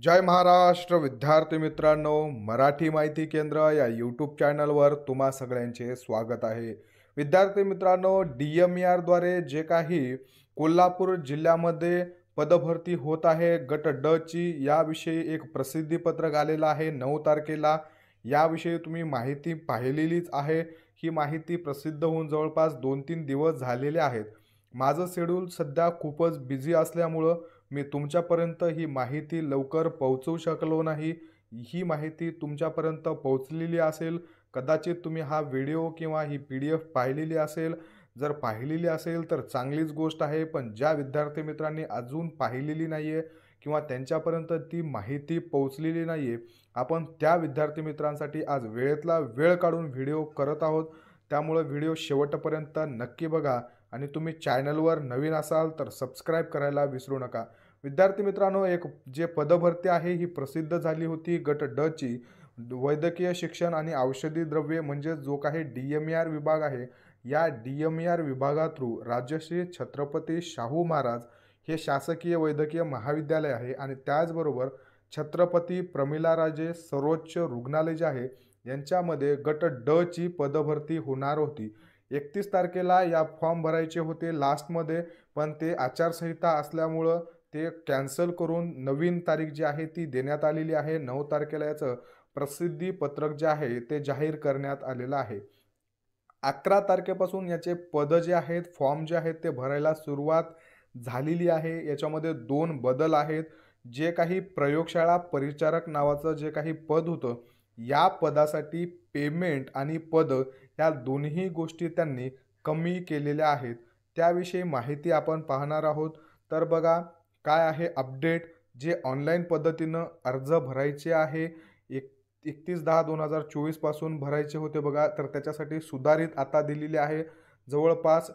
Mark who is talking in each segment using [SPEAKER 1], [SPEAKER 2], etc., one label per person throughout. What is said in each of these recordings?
[SPEAKER 1] जय महाराष्ट्र विद्यार्थी मित्रांनो, मराठी माहिती केंद्र या यूट्यूब चॅनलवर तुम्हा सगळ्यांचे स्वागत आहे। विद्यार्थी मित्रांनो, DMER द्वारे जे काही कोल्हापूर जिल्ह्यामध्ये पदभरती होत आहे गट ड ची, याविषयी एक प्रसिद्धीपत्रक आलेलं आहे 9 तारखेला। याविषयी तुम्ही माहिती पाहिलेलीच आहे। ही माहिती प्रसिद्ध होऊन जवळपास 2-3 दिवस झालेले आहेत। माझं शेड्यूल सध्या खूपच बिझी असल्यामुळं मी तुमच्यापर्यंत ही माहिती लवकर पोहोचवू शकलो नाही। ही माहिती तुमच्यापर्यंत पोहोचलेली असेल, कदाचित तुम्ही हा व्हिडिओ किंवा ही PDF पाहिलेली असेल। जर पाहिलेली असेल तर चांगलीच गोष्ट आहे, पण ज्या विद्यार्थी मित्रांनी अजून पाहिलेली नाहीये किंवा त्यांच्यापर्यंत ती माहिती पोहोचलेली नाहीये, आपण त्या विद्यार्थी मित्रांसाठी आज वेळेतला वेळ काढून व्हिडिओ करत आहोत। त्यामुळे व्हिडिओ शेवटपर्यंत नक्की बघा आणि तुम्ही चॅनलवर नवीन असाल तर सबस्क्राइब करायला विसरू नका। विद्यार्थी मित्रांनो, एक जे पदभरती आहे ही प्रसिद्ध झाली होती गट ड ची। वैद्यकीय शिक्षण आणि औषधी द्रव्ये म्हणजे जो काही DMER विभाग आहे, या DMER विभागा थ्रू राजश्री छत्रपती शाहू महाराज हे शासकीय वैद्यकीय महाविद्यालय आहे आणि त्याचबरोबर छत्रपती प्रमिलाराजे सर्वोच्च रुग्णालय जे आहे यांच्यामध्ये गट ड ची पदभरती होणार होती। 31 तारखेला या फॉर्म भरायचे होते लास्टमध्ये, पण ते आचारसंहिता असल्यामुळं ते कॅन्सल करून नवीन तारीख जी आहे ती देण्यात आलेली आहे। 9 तारखेला याचं प्रसिद्धी पत्रक जे आहे ते जाहीर करण्यात आलेलं आहे। 11 तारखेपासून याचे पद जे आहेत, फॉर्म जे आहेत ते भरायला सुरुवात झालेली आहे। याच्यामध्ये 2 बदल आहेत। जे काही प्रयोगशाळा परिचारक नावाचं जे काही पद होतं, या पदासाठी पेमेंट आणि पद या दोन्ही गोष्टी त्यांनी कमी केलेल्या आहेत। त्याविषयी माहिती आपण पाहणार आहोत। तर बघा काय आहे अपडेट। जे ऑनलाईन पद्धतीनं अर्ज भरायचे आहे 31/10/2024 पासून भरायचे होते बघा, तर त्याच्यासाठी सुधारित आता दिलेली आहे। जवळपास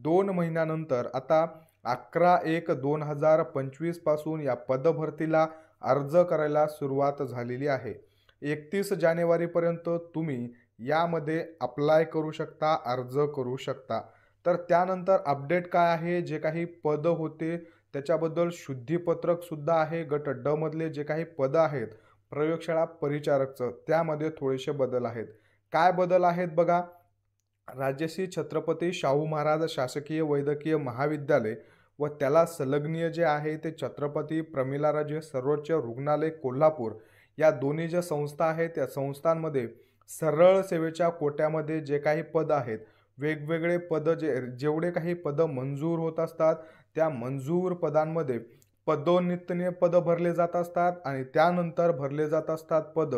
[SPEAKER 1] 2 महिन्यानंतर आता 11/1/2025 पासून या पदभरतीला अर्ज करायला सुरुवात झालेली आहे। 31 जानेवारीपर्यंत तुम्ही यामध्ये अप्लाय करू शकता, अर्ज करू शकता। तर त्यानंतर अपडेट काय आहे, जे काही पद होते त्याच्याबद्दल शुद्धीपत्रक सुद्धा आहे। गट ड मधले जे काही पद आहेत प्रयोगशाळा परिचारकचं, त्यामध्ये थोडेसे बदल आहेत। काय बदल आहेत बघा। राजश्री छत्रपती शाहू महाराज शासकीय वैद्यकीय महाविद्यालय व त्याला संलग्न जे आहे ते छत्रपती प्रमिलाराजे सर्वोच्च रुग्णालय कोल्हापूर, या दोन्ही ज्या संस्था आहेत त्या संस्थांमध्ये सरळ सेवेच्या कोट्यामध्ये जे काही पद आहेत, वेगवेगळे पद जेवढे काही पद मंजूर होत असतात, त्या मंजूर पदांमध्ये पदोन्नतीने पद भरले जात असतात आणि त्यानंतर भरले जात असतात पद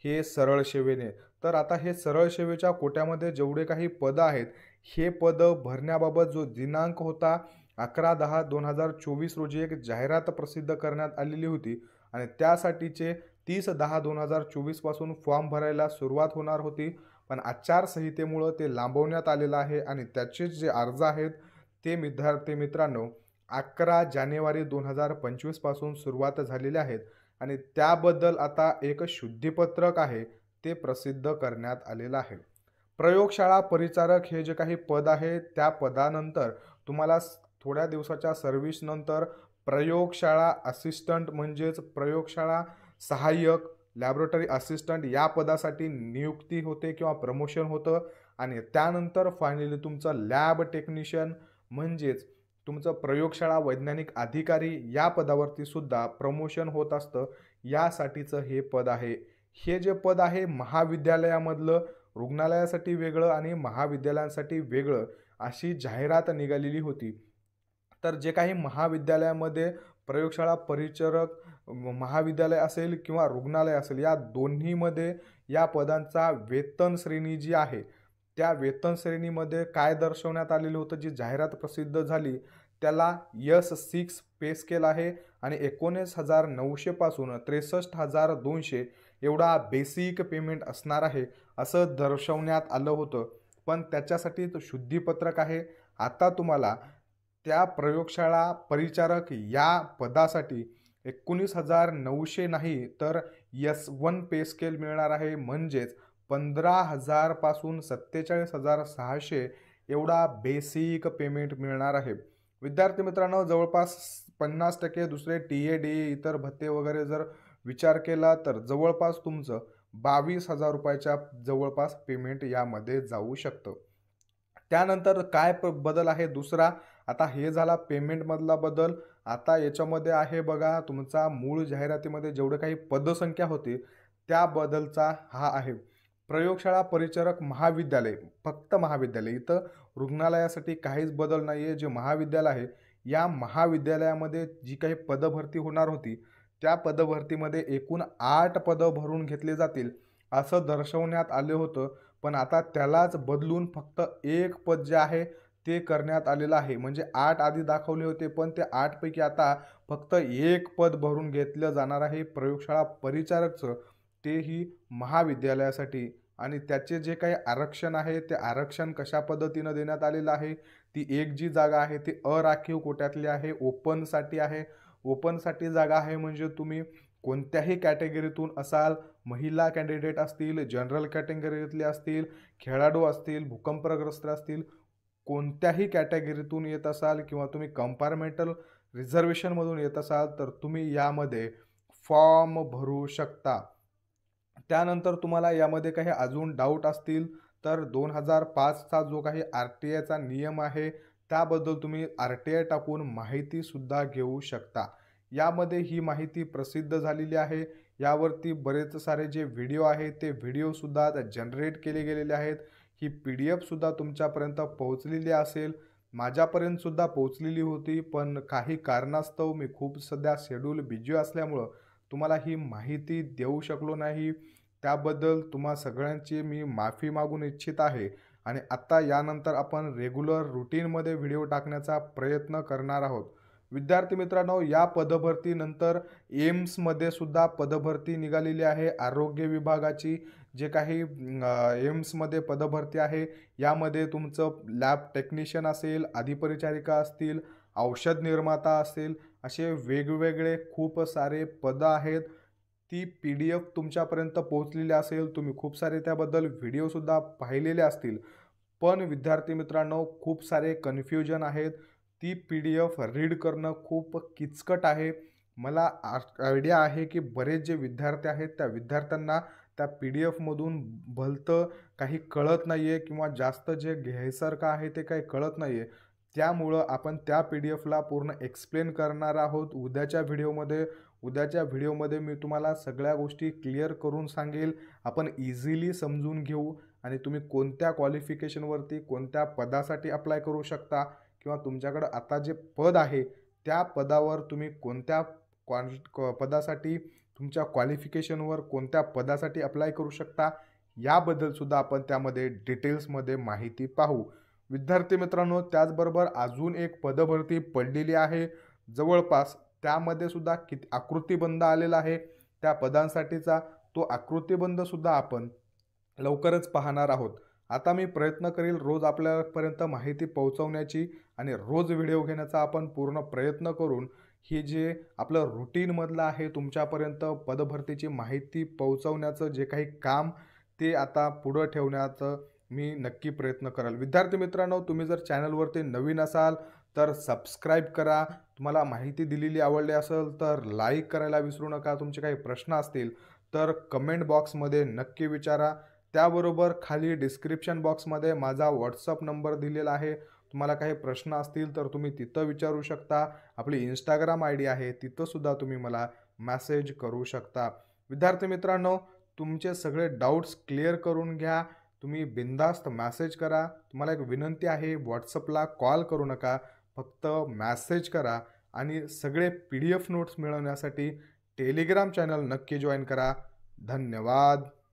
[SPEAKER 1] हे सरळ सेवेने। तर आता हे सरळ सेवेच्या कोट्यामध्ये जेवढे काही पद आहेत, हे पद भरण्याबाबत जो दिनांक होता 11/10/2024 रोजी एक जाहिरात प्रसिद्ध करण्यात आलेली होती आणि त्यासाठीचे 30/10/2024 पासून फॉर्म भरायला सुरुवात होणार होती, पण आचारसंहितेमुळे ते लांबवण्यात आलेलं आहे आणि त्याचे जे अर्ज आहेत ते विद्यार्थी मित्रांनो 11 जानेवारी 2025 पासून सुरुवात झालेले आहेत आणि त्याबद्दल आता एक शुद्धीपत्रक आहे ते प्रसिद्ध करण्यात आलेलं आहे। प्रयोगशाळा परिचारक हे जे काही पद आहे त्या पदानंतर तुम्हाला थोड्या दिवसाच्या सर्व्हिस नंतर प्रयोगशाळा असिस्टंट म्हणजेच प्रयोगशाळा सहाय्यक लॅबोरेटरी असिस्टंट या पदासाठी नियुक्ती होते किंवा प्रमोशन होतं आणि त्यानंतर फायनली तुमचं लॅब टेक्निशियन म्हणजेच तुमचं प्रयोगशाळा वैज्ञानिक अधिकारी या पदावरती सुद्धा प्रमोशन होत असतं। यासाठीचं हे पद आहे। हे जे पद आहे महाविद्यालयामधलं रुग्णालयासाठी वेगळं आणि महाविद्यालयांसाठी वेगळं अशी जाहिरात निघालेली होती। तर जे काही महाविद्यालयामध्ये प्रयोगशाळा परिचारक महाविद्यालय असेल किंवा रुग्णालय असेल, या दोन्हीमध्ये या पदांचा वेतन श्रेणी जी आहे त्या वेतन श्रेणीमध्ये काय दर्शवण्यात आलेलं होतं, जी जाहिरात प्रसिद्ध झाली त्याला S6 पे स्केल आहे आणि 19,900 पासून 63,200 एवढा बेसिक पेमेंट असणार आहे असं दर्शवण्यात आलं होतं। पण त्याच्यासाठी शुद्धीपत्रक आहे। आता तुम्हाला त्या प्रयोगशाळा परिचारक या पदासाठी 19,900 नाही तर S1 पे स्केल मिळणार आहे, म्हणजेच 15,000 पासून 47,600 एवढा बेसिक पेमेंट मिळणार आहे। विद्यार्थी मित्रांनो, जवळपास 50% दुसरे टी-ए, डी-ए इतर भत्ते वगैरे जर विचार केला तर जवळपास तुमचं 22,000 रुपयाच्या जवळपास पेमेंट यामध्ये जाऊ शकतं. त्यानंतर काय बदल आहे दुसरा, आता हे झाला पेमेंटमधला बदल. आता याच्यामध्ये आहे बघा तुमचा मूळ जाहिरातीमध्ये जेवढे काही पदसंख्या होती त्या बदलचा हा आहे. प्रयोगशाळा परिचारक महाविद्यालय, फक्त महाविद्यालय. इथं रुग्णालयासाठी काहीच बदल नाही आहे. जे महाविद्यालय आहे, या महाविद्यालयामध्ये जी काही पदभरती होणार होती, त्या पदभरतीमध्ये एकूण 8 पदं भरून घेतले जातील, असं दर्शवण्यात आलं होतं. पण आता त्यालाच बदलून फक्त 1 पद जे आहे ते करण्यात आलेलं आहे. म्हणजे 8 आधी दाखवले होते, पण ते 8 पैकी आता फक्त 1 पद भरून घेतलं जाणार आहे प्रयोगशाळा परिचारकचं, तेही महाविद्यालयासाठी. आणि त्याचे जे काही आरक्षण आहे ते आरक्षण कशा पद्धतीनं देण्यात आलेलं आहे, ती एक जी जागा आहे ती अराखीव कोट्यातली आहे, ओपनसाठी आहे. ओपनसाठी जागा आहे म्हणजे तुम्ही कोणत्याही कॅटेगरीतून असाल, महिला कॅन्डिडेट असतील, जनरल कॅटेगरीतले असतील, खेळाडू असतील, भूकंपग्रस्त असतील, कोणत्याही कॅटेगरीतून येत असाल किंवा तुम्ही कंपार्टमेंटल रिझर्वेशनमधून येत असाल तर तुम्ही यामध्ये फॉर्म भरू शकता. त्यानंतर तुम्हाला यामध्ये काही अजून डाऊट असतील तर 2005चा जो काही आर-टी-आयचा नियम आहे त्याबद्दल तुम्ही आर-टी-आय टाकून माहितीसुद्धा घेऊ शकता. यामध्ये ही माहिती प्रसिद्ध झालेली आहे. यावरती बरेच सारे जे व्हिडिओ आहेत ते व्हिडिओसुद्धा जनरेट केले गेलेले आहेत. ही PDF-सुद्धा तुमच्यापर्यंत पोहोचलेली असेल. माझ्यापर्यंतसुद्धा पोहोचलेली होती, पण काही कारणास्तव मी खूप सध्या शेड्यूल बिझी असल्यामुळं तुम्हाला ही माहिती देऊ शकलो नाही. त्याबद्दल तुम्हा सगळ्यांची मी माफी मागू इच्छित आहे. आणि आत्ता यानंतर आपण रेग्युलर रूटीनमध्ये व्हिडिओ टाकण्याचा प्रयत्न करणार आहोत. विद्यार्थी मित्रांनो, या पदभरतीनंतर एम्समध्ये सुद्धा पदभरती निघालेली आहे. आरोग्य विभागाची जे काही एम्समध्ये पदभरती आहे, यामध्ये तुमचं लॅब टेक्निशियन असेल, अधिपरिचारिका असतील, औषध निर्माता असेल, असे वेगवेगळे खूप सारे पदं आहेत. ती PDF तुमच्यापर्यंत पोहोचलेली असेल. तुम्ही खूप सारे त्याबद्दल व्हिडिओसुद्धा पाहिलेले असतील. पण विद्यार्थी मित्रांनो, खूप सारे कन्फ्युजन आहेत. ती PDF रीड करणं खूप किचकट आहे. मला आयडिया आहे की बरेच जे विद्यार्थी आहेत त्या विद्यार्थ्यांना त्या PDFमधून भलतं काही कळत नाही आहे किंवा जास्त जे घ्यायसारखं आहे ते काही कळत नाही आहे. त्यामुळं आपण त्या PDFला पूर्ण एक्सप्लेन करणार आहोत उद्याच्या व्हिडिओमध्ये. उद्याच्या व्हिडिओमध्ये मी तुम्हाला सगळ्या गोष्टी क्लिअर करून सांगेल. आपण इझिली समजून घेऊ आणि तुम्ही कोणत्या क्वालिफिकेशनवरती कोणत्या पदासाठी अप्लाय करू शकता किंवा तुमच्याकडं आता जे पद आहे त्या पदावर तुम्ही कोणत्या पदासाठी तुमच्या क्वालिफिकेशनवर कोणत्या पदासाठी अप्लाय करू शकता, याबद्दलसुद्धा आपण त्यामध्ये डिटेल्समध्ये माहिती पाहू. विद्यार्थी मित्रांनो, त्याचबरोबर अजून एक पदभरती पडलेली आहे जवळपास. त्यामध्ये सुद्धा किती आकृतिबंध आलेला आहे त्या पदांसाठीचा, तो आकृतिबंधसुद्धा आपण लवकरच पाहणार आहोत. आता मी प्रयत्न करेल रोज आपल्यापर्यंत माहिती पोहोचवण्याची आणि रोज व्हिडिओ घेण्याचा आपण पूर्ण प्रयत्न करून ही जे आपलं रूटीनमधलं आहे तुमच्यापर्यंत पदभरतीची माहिती पोहोचवण्याचं जे काही काम ते आता पुढं ठेवण्याचं मी नक्की प्रयत्न कराल. विद्यार्थी मित्रांनो, तुम्ही जर चॅनलवरती नवीन असाल तर सबस्क्राईब करा. तुम्हाला माहिती दिलेली आवडली असेल तर लाईक करायला विसरू नका. तुमचे काही प्रश्न असतील तर कमेंट बॉक्समध्ये नक्की विचारा. त्याबरोबर खाली डिस्क्रिप्शन बॉक्समध्ये माझा WhatsApp नंबर दिलेला आहे. तुम्हाला काही प्रश्न असतील तर तुम्ही तिथं विचारू शकता. आपली Instagram ID आहे, तिथंसुद्धा तुम्ही मला मेसेज करू शकता. विद्यार्थी मित्रांनो, तुमचे सगळे डाऊट्स क्लिअर करून घ्या. तुम्ही बिनधास्त मेसेज करा. तुम्हाला एक विनंती आहे, WhatsAppला कॉल करू नका, फक्त मेसेज करा. आणि सगळे PDF नोट्स मिळवण्यासाठी टेलिग्राम चॅनल नक्की जॉईन करा. धन्यवाद.